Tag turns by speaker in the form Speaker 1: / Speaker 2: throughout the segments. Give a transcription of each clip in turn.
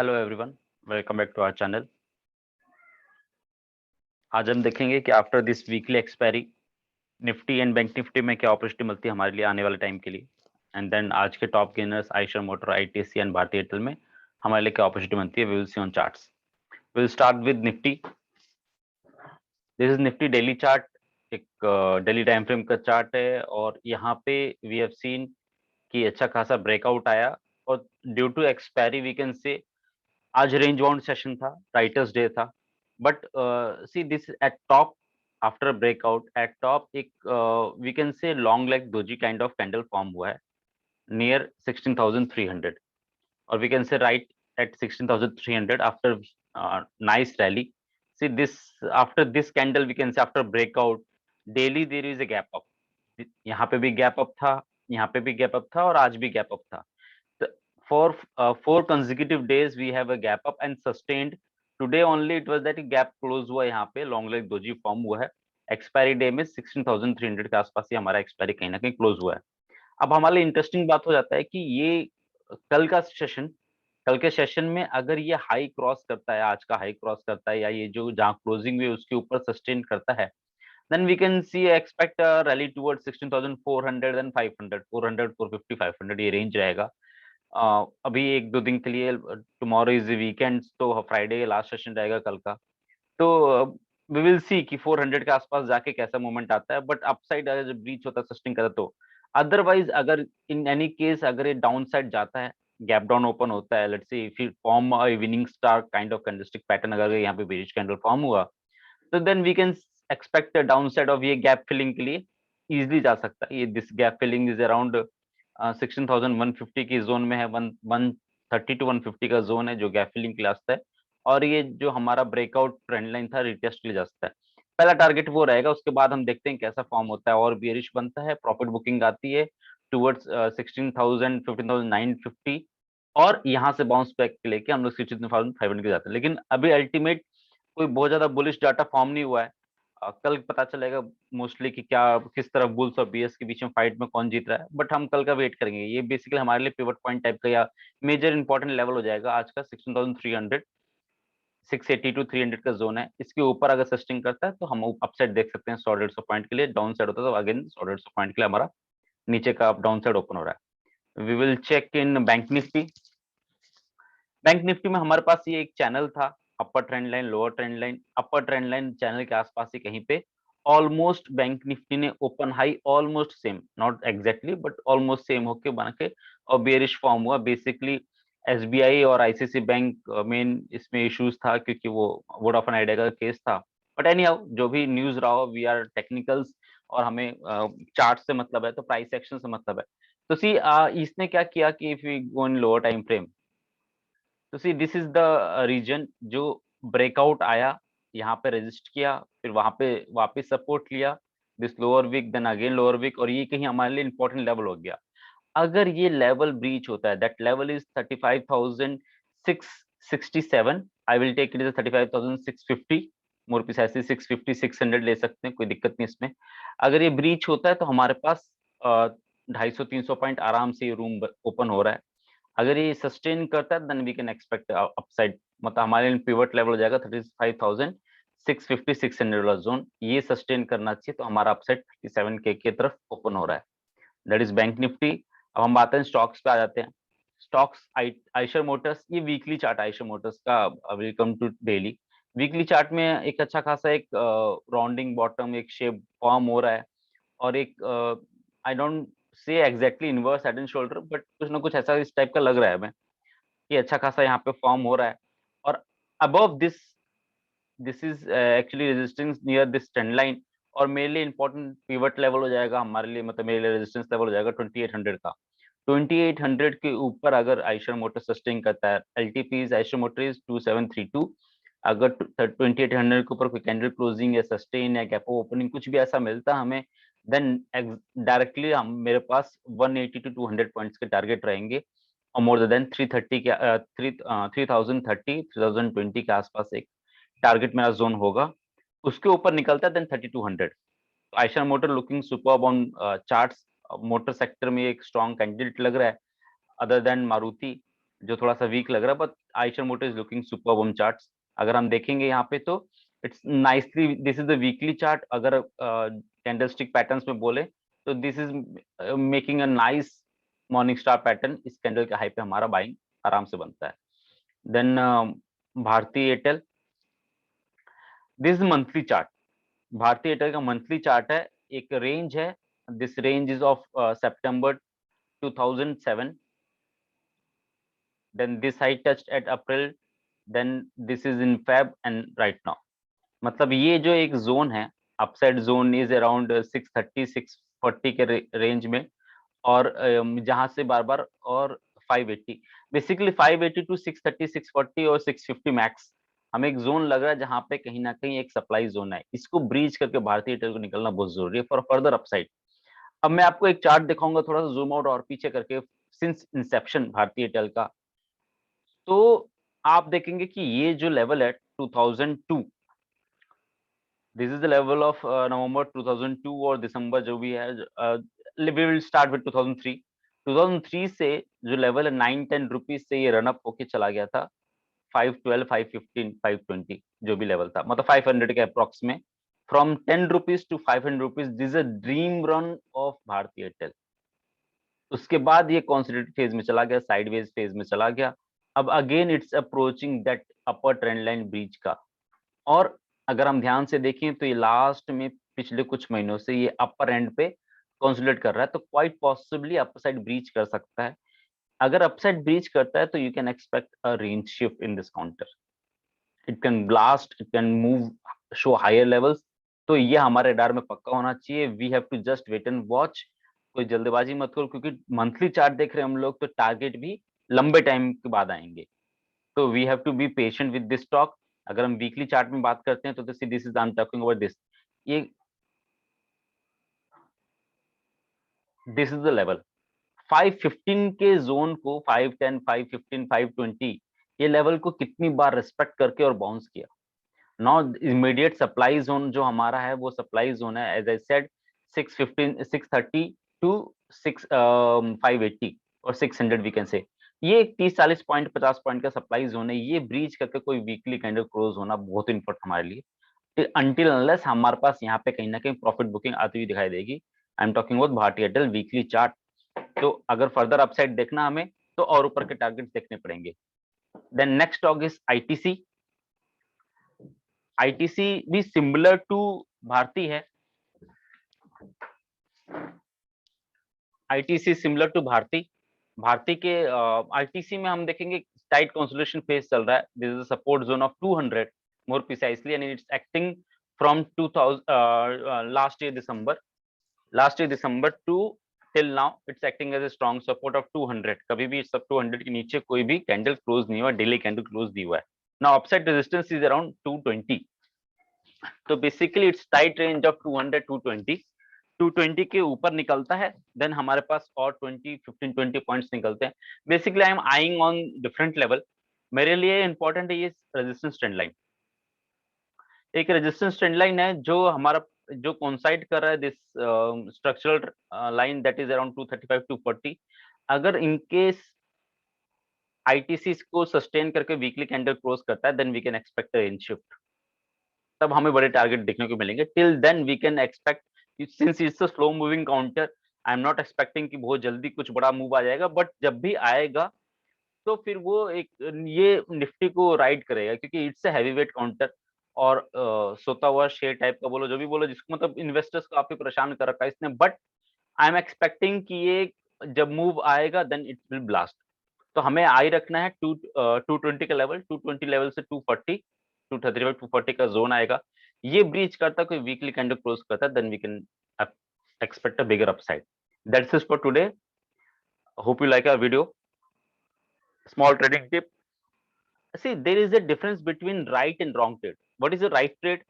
Speaker 1: Hello everyone, welcome back to our channel. आज हम देखेंगे कि after this weekly expiry Nifty and bank Nifty में क्या अपॉर्चुनिटी मिलती है हमारे लिए आने वाले टाइम के लिए। एंड देन आज के top gainers Eicher motor, ITC and Bhartiya Airtel में हमारे लिए क्या अपॉर्चुनिटी मिलती है, we will see on charts. We will start with Nifty. This is Nifty daily chart. एक डेली टाइम फ्रेम का चार्ट है और यहाँ पे वी हैव सीन कि अच्छा खासा ब्रेकआउट आया और due to expiry we can say आज रेंज बाउंड सेशन था, राइटर्स डे था, but see this at top after breakout at top एक we can say long leg doji kind of candle form हुआ है near 16,300 और we can say right at 16,300 after nice rally. See this after this candle we can say after breakout daily there is a gap up. यहाँ पे भी gap up था, यहाँ पे भी गैप अप था और आज भी गैप अप था। For 4 consecutive days we have a gap up and sustained. Today only it was that gap close हुआ, यहाँ पे लॉन्ग लेग दोजी फॉर्म हुआ है। एक्सपायरी डे में 16,300 के आसपास ही हमारा एक्सपायरी कहीं ना कहीं क्लोज हुआ है। अब हमारे लिए इंटरेस्टिंग बात हो जाता है कि ये कल का सेशन, कल के सेशन में अगर ये हाई क्रॉस करता है, आज का हाई क्रॉस करता है या ये जो जहाँ क्लोजिंग हुई उसके ऊपर सस्टेन करता है, then we can see expect a rally towards 16,400 and 500, 400, 450, 500 ये रेंज रहेगा। अभी एक दो दिन के लिए, टुमारो इज वीकेंड, तो फ्राइडे लास्ट सेशन रहेगा कल का, तो वी विल सी कि 400 के आसपास जाके कैसा मूवमेंट आता है। बट अपसाइड अगर जब ब्रीच होता है, सस्टेन करता तो अदरवाइज अगर इन एनी केस अगर ये डाउन साइड जाता है, गैप डाउन ओपन होता है, let's see if it form a evening star kind of candlestick pattern, अगर यहाँ पे बेरिश कैंडल फॉर्म हुआ तो then we can expect downside of ये गैप फिलिंग के लिए इजिली जा सकता है। ये this gap filling is around 16,150 की जोन में है, 130 टू 150 का जोन है जो गैप फिलिंग के लिए आता है। और ये जो हमारा ब्रेकआउट ट्रेंड लाइन था रिटेस्ट के लिए जा सकता है। पहला टारगेट वो रहेगा, उसके बाद हम देखते हैं कैसा फॉर्म होता है और बियरिश बनता है, प्रॉफिट बुकिंग आती है टुवर्ड्स 16,000, 15,950 और यहाँ से बाउंस बैक लेके हम लोग 16,500 के जाते हैं। लेकिन अभी अल्टीमेट कोई बहुत ज्यादा बुलिश डाटा फॉर्म नहीं हुआ है। कल पता चलेगा मोस्टली कि क्या किस तरफ बुल्स और बीएस के बीच में फाइट में कौन जीत रहा है, बट हम कल का वेट करेंगे। ये बेसिकली हमारे लिए पिवट पॉइंट टाइप का या मेजर इंपॉर्टेंट लेवल हो जाएगा आज का 16,300, 680 टू 300 का जोन है। इसके ऊपर अगर सस्टेन करता है तो हम अपसाइड देख सकते हैं 100-150 पॉइंट के लिए। डाउन साइड होता है तो अगेन 100-150 पॉइंट के लिए हमारा नीचे का डाउन साइड ओपन हो रहा है। We will check in bank Nifty. Bank Nifty में हमारे पास ये एक चैनल था, upper trend line, lower trend line. Upper trend line channel के आसपास ही कहीं पे ऑलमोस्ट बैंक निफ्टी ने open high almost same, not exactly but almost same होके बना के और बेरिश फॉर्म हुआ। बेसिकली एसबीआई और आईसीसी बैंक मेन इसमें इश्यूज था क्योंकि वो वोडाफोन आइडिया का केस था। बट एनी हाउ जो भी न्यूज रहा हो, वी आर टेक्निकल्स और हमें चार्ट से मतलब है, तो प्राइस एक्शन से मतलब है। तो सी इसने क्या किया कि if we go in lower time frame, तो see this is the reason जो ब्रेकआउट आया, यहाँ पे रेजिस्ट किया, फिर वहां पे वापस सपोर्ट लिया, this lower wick, then again lower wick, और ये कहीं हमारे लिए इंपॉर्टेंट लेवल हो गया। अगर ये लेवल ब्रीच होता है, that level is 35,667, I will take it is 35,650, more precisely 650, 600 ले सकते हैं, कोई दिक्कत नहीं इसमें। अगर ये ब्रीच होता है तो हमारे पास 250-300 पॉइंट आराम से ये रूम ओपन हो रहा है। अगर ये सस्टेन करता है then we can expect upside, मतलब हमारे लिए पिवट लेवल हो जाएगा 35,650, 600 वाला जोन। ये सस्टेन करना चाहिए तो हमारा अपसाइड 37K की तरफ ओपन हो रहा है। That is bank Nifty. अब हम बात हैं स्टॉक्स पे आ जाते हैं। स्टॉक्स, आइशर मोटर्स, ये वीकली चार्ट आइशर मोटर्स का, will come to daily. Weekly chart में एक अच्छा खासा एक राउंडिंग बॉटम, एक शेप फॉर्म हो रहा है और एक I don't say exactly inverse head and shoulder, but कुछ ना कुछ ऐसा इस टाइप का लग रहा है हमें कि अच्छा खासा यहाँ पे फॉर्म हो रहा है। और above this, this is actually resistance near this trend line, और मेरे लिए इंपॉर्टेंट पिवट लेवल हो जाएगा हमारे लिए, मतलब मेरे लिए रेजिस्टेंस लेवल हो जाएगा 2800 का। 2800 के ऊपर अगर आइशर मोटर सस्टेन करता है, एलटीपी आइशर मोटर इज 2732, अगर 2800 के ऊपर कोई कैंडल क्लोजिंग या सस्टेन या गैप ओपनिंग कुछ भी ऐसा मिलता हमें, देन डायरेक्टली हम मेरे पास 180 टू 200 पॉइंट्स के टारगेट रहेंगे और मोर देन 330 के 3030, 3020 के आसपास एक टारगेट मेरा जोन होगा। उसके ऊपर निकलता है then 3200। Eicher motor looking superb on charts. Motor sector में एक स्ट्रॉन्ग कैंडिडेट लग रहा है अदर देन मारुति। जो थोड़ा सा वीक लग रहा है, but Eicher motor is looking super on charts. अगर हम देखेंगे यहाँ पे तो it's nicely, this is the weekly chart. अगर कैंडलस्टिक पैटर्न्स में बोले तो this is making a nice morning star pattern. इस कैंडल के हाई पे हमारा बाइंग आराम से बनता है। देन भारतीय Airtel, this is monthly chart. भारतीय एयरटेल का मंथली चार्ट है, एक रेंज है, this range is of September 2007, then this high touched at April, then this is in Feb and right now। मतलब ये जो एक जोन है, अपसाइड जोन इज अराउंड 630 640 के रेंज में, और जहां से बार बार और 580, बेसिकली 580 टू 630 640 और 650 मैक्स हमें एक जोन लग रहा है जहां पे कहीं ना कहीं एक सप्लाई जोन है। इसको ब्रीच करके भारतीय एयरटेल को निकलना बहुत जरूरी है फॉर फर्दर अपसाइड। अब मैं आपको एक चार्ट दिखाऊंगा, थोड़ा सा जूम आउट और पीछे करके, सिंस इंसेप्शन भारतीय एयरटेल का। तो आप देखेंगे कि ये जो लेवल है 2002, this is the level of November 2002 और दिसंबर जो भी है, वी विल स्टार्ट विद 2003। 2003 से जो लेवल है 9-10 रुपीज से ये रनअप होके चला गया था 512 515 520, जो भी लेवल था, मतलब 500 के अप्रोक्स में। From 10 rupees to 500 rupees, this a dream run of Bhartiya Airtel. उसके बाद ये कॉन्सोलिडेटेड फेज में चला गया, साइडवेज फेज में चला गया। अब again it's approaching that upper trend line breach का। और अगर हम ध्यान से देखें तो ये लास्ट में पिछले कुछ महीनों से ये अपर एंड पे कंसोलिडेट कर रहा है, तो क्वाइट पॉसिबली अपसाइड ब्रीच कर सकता है। अगर अपसाइड ब्रीच करता है तो you can expect a range shift in this counter, it can blast, it can move, show higher levels. तो ये हमारे रडार में पक्का होना चाहिए। We have to just wait and watch, कोई जल्दबाजी मत करो, क्योंकि मंथली चार्ट देख रहे हैं हम लोग, तो टारगेट भी लंबे टाइम के बाद आएंगे। तो we have to be patient with this stock. अगर हम वीकली चार्ट में बात करते हैं तो this is, I am talking about this, ये दिस इज द लेवल 515 के जोन को, 510 515 520, ये लेवल को कितनी बार रिस्पेक्ट करके और बाउंस किया। नॉ इमीडिएट सप्लाई जोन जो हमारा है वो सप्लाई जोन है, एज आई सेड 615 630 टू 580 और 600 वी कैन से। ये 30-40 पॉइंट 50 पॉइंट का सप्लाई जोन है। ये ब्रीच करके कोई वीकली कैंडल क्लोज होना बहुत इंपॉर्टेंट हमारे लिए, अनटिल अनलेस हमारे पास यहाँ पे कहीं ना कहीं प्रॉफिट बुकिंग आती हुई दिखाई देगी। आई एम टॉकिंग अबाउट भारतीय एयरटेल वीकली चार्ट। तो अगर फर्दर अपसाइड देखना हमें तो और ऊपर के टारगेट देखने पड़ेंगे। Then next stock is ITC. ITC भी सिमिलर टू भारती है, ITC similar to Bharti. Bharti के आईटीसी में हम देखेंगे टाइट कंसोलिडेशन फेज चल रहा है, this is support zone of 200 more precisely, and it's acting from 2000 last year December to till now, it's acting as a strong support of 200। कभी भी सब 200 के नीचे कोई भी कैंडल क्लोज नहीं हुआ, डेली कैंडल क्लोज नहीं हुआ है। Now upside resistance is around 220। तो basically it's tight range of 200 220। 220 के ऊपर निकलता है देन हमारे पास और 20 15 20 पॉइंट्स निकलते हैं। Basically I am eyeing on different level. मेरे लिए इंपॉर्टेंट है ये रेजिस्टेंस ट्रेंड लाइन। एक रेजिस्टेंस ट्रेंड लाइन है जो हमारा, जो कोइंसाइड कर रहा है this structural line that is around 235 240। अगर इनकेस आईटीसी को सस्टेन करके वीकली कैंडल क्लोज करता है then we can expect range shift, तब हमें बड़े टारगेट देखने को मिलेंगे। Till then we can expect, since it's a slow moving counter, I am not expecting कि बहुत जल्दी कुछ बड़ा मूव आ जाएगा, बट जब भी आएगा तो फिर वो एक ये निफ्टी को राइड करेगा, क्योंकि it's a heavy weight counter. और सोता हुआ शेयर टाइप का बोलो, जो भी बोलो, जिसको मतलब इन्वेस्टर्स को काफी परेशान कर रखा है इसने, बट आई एम एक्सपेक्टिंग कि ये जब मूव आएगा देन इट विल ब्लास्ट। तो हमें आई रखना है 220 का लेवल, 220 लेवल से 240 235 240 का जोन आएगा। ये ब्रीच करता, कोई वीकली कैंडल क्लोज करता, then we can expect a bigger upside. That's it for today. Hope you like our video. Small trading tip, see there is a difference between right and wrong trade. What is a right trade,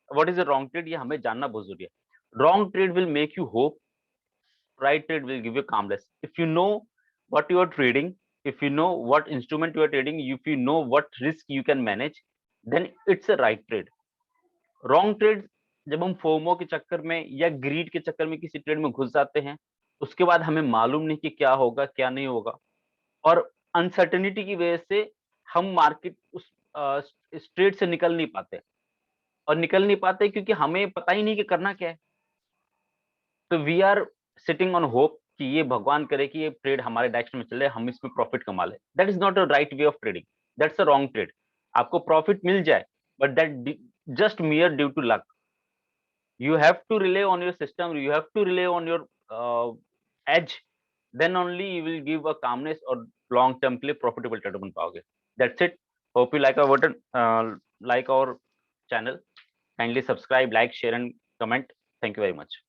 Speaker 1: what is a wrong trade, ये हमें जानना बहुत जरूरी है। wrong trade will make you hope, right trade will give you calmness। if you know what you are trading, if you know what instrument you are trading, if you know what risk you can manage, then it's a right trade। wrong trade, जब हम FOMO के चक्कर में या grid के चक्कर में किसी ट्रेड में घुस जाते हैं, उसके बाद हमें मालूम नहीं कि क्या होगा क्या नहीं होगा, और अनसर्टेनिटी की वजह से हम मार्केट उस स्ट्रेट से निकल नहीं पाते, और निकल नहीं पाते क्योंकि हमें पता ही नहीं कि करना क्या है। तो we are sitting on hope कि ये भगवान करे कि ये ट्रेड हमारे डायरेक्शन में चले, हम इसमें प्रॉफिट कमा ले। That is not a right way of trading, that's a wrong trade. आपको प्रॉफिट मिल जाए but that just mere due to luck. You have to rely on your system, you have to rely on your edge, then only you will give a calmness or long term के लिए profitable trade बन पाओगे। That's it. Hope you like our channel. Kindly subscribe, like, share and comment. Thank you very much.